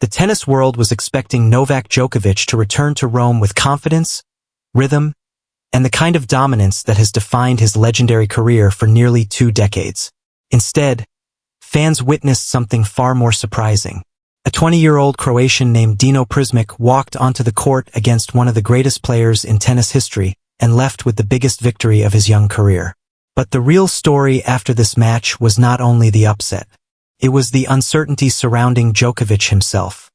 The tennis world was expecting Novak Djokovic to return to Rome with confidence, rhythm, and the kind of dominance that has defined his legendary career for nearly 2 decades. Instead, fans witnessed something far more surprising. A 20-year-old Croatian named Dino Prizmic walked onto the court against one of the greatest players in tennis history and left with the biggest victory of his young career. But the real story after this match was not only the upset. It was the uncertainty surrounding Djokovic himself.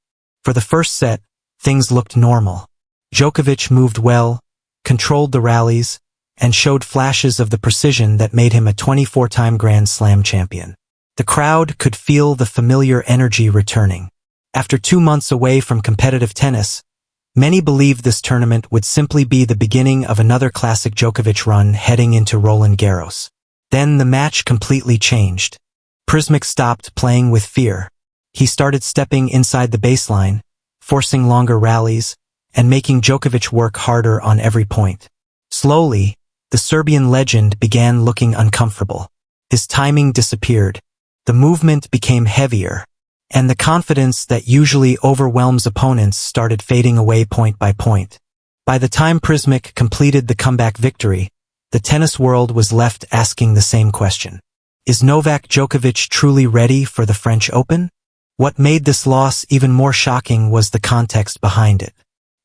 For the first set, things looked normal. Djokovic moved well, controlled the rallies, and showed flashes of the precision that made him a 24-time Grand Slam champion. The crowd could feel the familiar energy returning. After 2 months away from competitive tennis, many believed this tournament would simply be the beginning of another classic Djokovic run heading into Roland Garros. Then the match completely changed. Prizmic stopped playing with fear. He started stepping inside the baseline, forcing longer rallies, and making Djokovic work harder on every point. Slowly, the Serbian legend began looking uncomfortable. His timing disappeared, the movement became heavier, and the confidence that usually overwhelms opponents started fading away point by point. By the time Prizmic completed the comeback victory, the tennis world was left asking the same question. Is Novak Djokovic truly ready for the French Open? What made this loss even more shocking was the context behind it.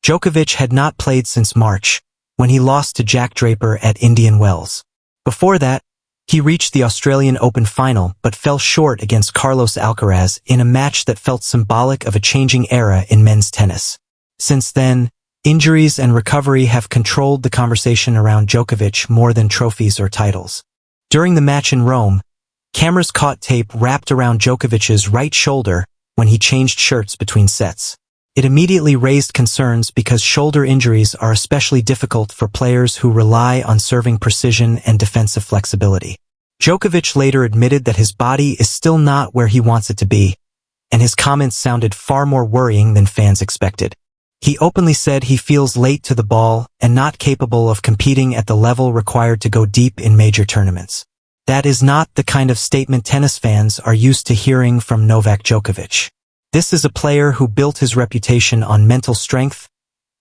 Djokovic had not played since March, when he lost to Jack Draper at Indian Wells. Before that, he reached the Australian Open final but fell short against Carlos Alcaraz in a match that felt symbolic of a changing era in men's tennis. Since then, injuries and recovery have controlled the conversation around Djokovic more than trophies or titles. During the match in Rome, cameras caught tape wrapped around Djokovic's right shoulder when he changed shirts between sets. It immediately raised concerns because shoulder injuries are especially difficult for players who rely on serving precision and defensive flexibility. Djokovic later admitted that his body is still not where he wants it to be, and his comments sounded far more worrying than fans expected. He openly said he feels late to the ball and not capable of competing at the level required to go deep in major tournaments. That is not the kind of statement tennis fans are used to hearing from Novak Djokovic. This is a player who built his reputation on mental strength,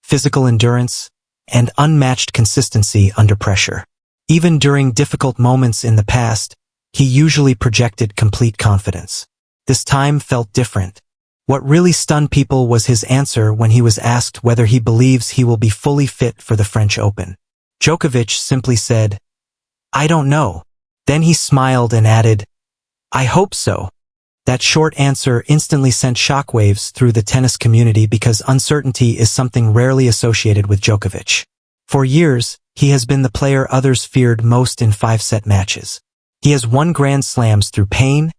physical endurance, and unmatched consistency under pressure. Even during difficult moments in the past, he usually projected complete confidence. This time felt different. What really stunned people was his answer when he was asked whether he believes he will be fully fit for the French Open. Djokovic simply said, "I don't know." Then he smiled and added, "I hope so." That short answer instantly sent shockwaves through the tennis community because uncertainty is something rarely associated with Djokovic. For years, he has been the player others feared most in 5-set matches. He has won Grand Slams through pain,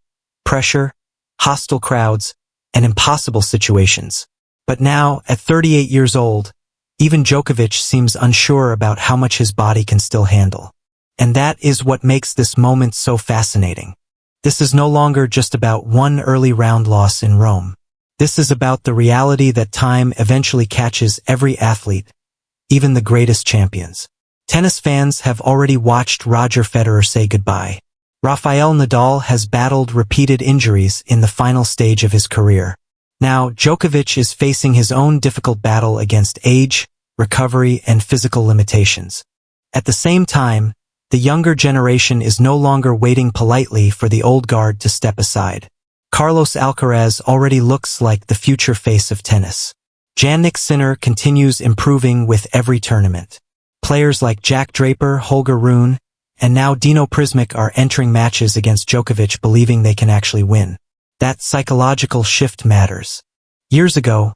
pressure, hostile crowds, and impossible situations. But now, at 38 years old, even Djokovic seems unsure about how much his body can still handle. And that is what makes this moment so fascinating. This is no longer just about one early round loss in Rome. This is about the reality that time eventually catches every athlete, even the greatest champions. Tennis fans have already watched Roger Federer say goodbye. Rafael Nadal has battled repeated injuries in the final stage of his career. Now, Djokovic is facing his own difficult battle against age, recovery, and physical limitations. At the same time, the younger generation is no longer waiting politely for the old guard to step aside. Carlos Alcaraz already looks like the future face of tennis. Jannik Sinner continues improving with every tournament. Players like Jack Draper, Holger Rune, and now Dino Prizmic are entering matches against Djokovic believing they can actually win. That psychological shift matters. Years ago,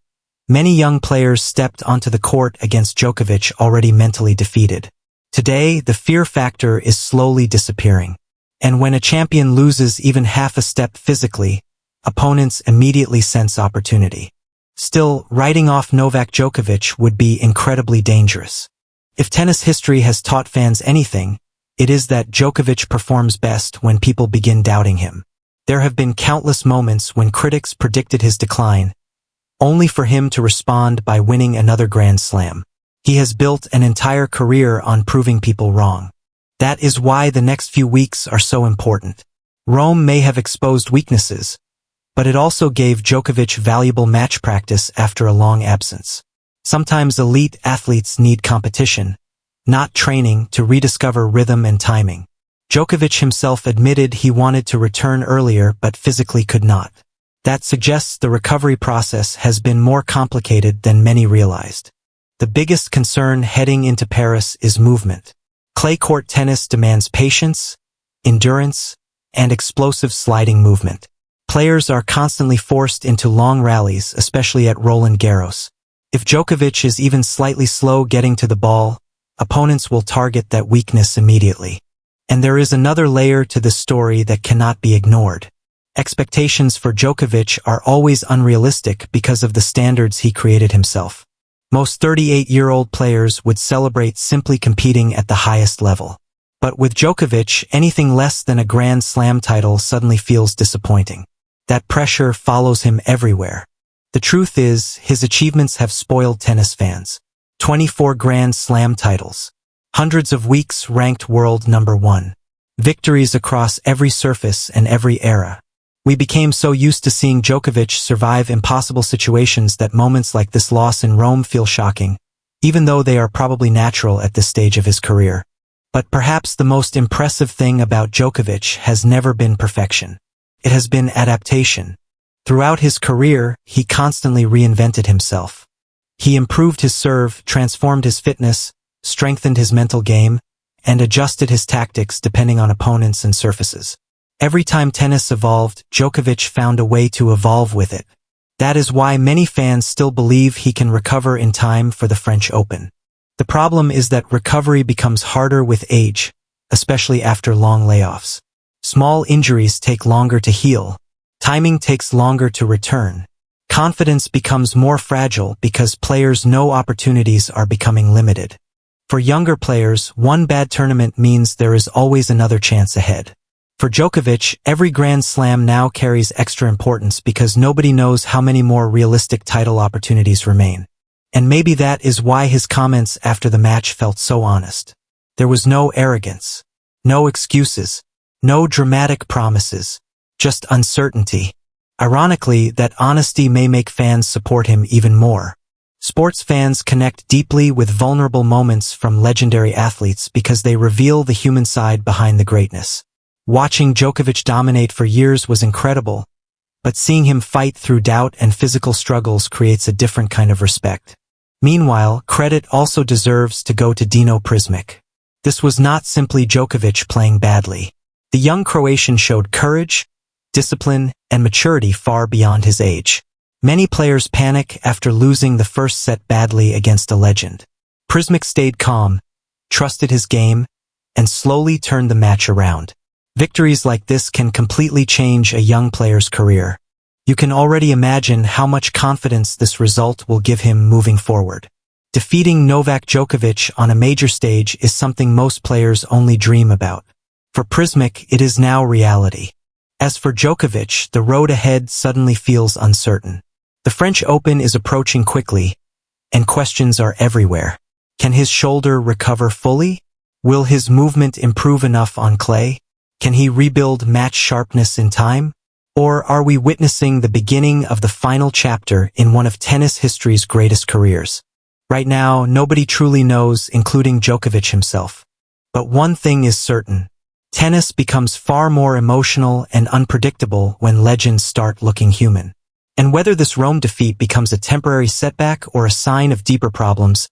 many young players stepped onto the court against Djokovic already mentally defeated. Today, the fear factor is slowly disappearing. And when a champion loses even half a step physically, opponents immediately sense opportunity. Still, writing off Novak Djokovic would be incredibly dangerous. If tennis history has taught fans anything, it is that Djokovic performs best when people begin doubting him. There have been countless moments when critics predicted his decline, only for him to respond by winning another Grand Slam. He has built an entire career on proving people wrong. That is why the next few weeks are so important. Rome may have exposed weaknesses, But it also gave Djokovic valuable match practice after a long absence. Sometimes elite athletes need competition, not training, to rediscover rhythm and timing. Djokovic himself admitted he wanted to return earlier but physically could not. That suggests the recovery process has been more complicated than many realized. The biggest concern heading into Paris is movement. Clay court tennis demands patience, endurance, and explosive sliding movement. Players are constantly forced into long rallies, especially at Roland Garros. If Djokovic is even slightly slow getting to the ball, opponents will target that weakness immediately. And there is another layer to this story that cannot be ignored. Expectations for Djokovic are always unrealistic because of the standards he created himself. Most 38-year-old players would celebrate simply competing at the highest level. But with Djokovic, anything less than a Grand Slam title suddenly feels disappointing. That pressure follows him everywhere. The truth is, his achievements have spoiled tennis fans. 24 Grand Slam titles. Hundreds of weeks ranked world number 1. Victories across every surface and every era. We became so used to seeing Djokovic survive impossible situations that moments like this loss in Rome feel shocking, even though they are probably natural at this stage of his career. But perhaps the most impressive thing about Djokovic has never been perfection. It has been adaptation. Throughout his career, he constantly reinvented himself. He improved his serve, transformed his fitness, strengthened his mental game, and adjusted his tactics depending on opponents and surfaces. Every time tennis evolved, Djokovic found a way to evolve with it. That is why many fans still believe he can recover in time for the French Open. The problem is that recovery becomes harder with age, especially after long layoffs. Small injuries take longer to heal. Timing takes longer to return. Confidence becomes more fragile because players know opportunities are becoming limited. For younger players, one bad tournament means there is always another chance ahead. For Djokovic, every Grand Slam now carries extra importance because nobody knows how many more realistic title opportunities remain. And maybe that is why his comments after the match felt so honest. There was no arrogance, no excuses, no dramatic promises, just uncertainty. Ironically, that honesty may make fans support him even more. Sports fans connect deeply with vulnerable moments from legendary athletes because they reveal the human side behind the greatness. Watching Djokovic dominate for years was incredible, but seeing him fight through doubt and physical struggles creates a different kind of respect. Meanwhile, credit also deserves to go to Dino Prizmic. This was not simply Djokovic playing badly. The young Croatian showed courage, discipline, and maturity far beyond his age. Many players panic after losing the first set badly against a legend. Prizmic stayed calm, trusted his game, and slowly turned the match around. Victories like this can completely change a young player's career. You can already imagine how much confidence this result will give him moving forward. Defeating Novak Djokovic on a major stage is something most players only dream about. For Prizmic, it is now reality. As for Djokovic, the road ahead suddenly feels uncertain. The French Open is approaching quickly, and questions are everywhere. Can his shoulder recover fully? Will his movement improve enough on clay? Can he rebuild match sharpness in time? Or are we witnessing the beginning of the final chapter in one of tennis history's greatest careers? Right now, nobody truly knows, including Djokovic himself. But one thing is certain. Tennis becomes far more emotional and unpredictable when legends start looking human. And whether this Rome defeat becomes a temporary setback or a sign of deeper problems,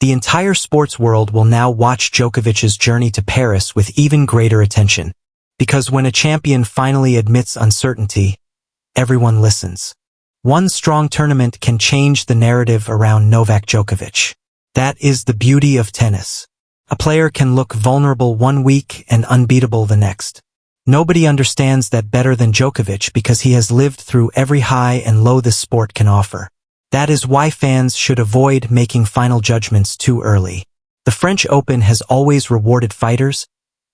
the entire sports world will now watch Djokovic's journey to Paris with even greater attention. Because when a champion finally admits uncertainty, everyone listens. One strong tournament can change the narrative around Novak Djokovic. That is the beauty of tennis. A player can look vulnerable one week and unbeatable the next. Nobody understands that better than Djokovic because he has lived through every high and low this sport can offer. That is why fans should avoid making final judgments too early. The French Open has always rewarded fighters,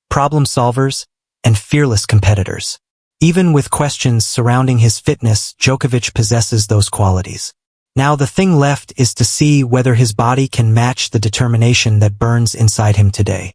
problem solvers, and fearless competitors. Even with questions surrounding his fitness, Djokovic possesses those qualities. Now the thing left is to see whether his body can match the determination that burns inside him today.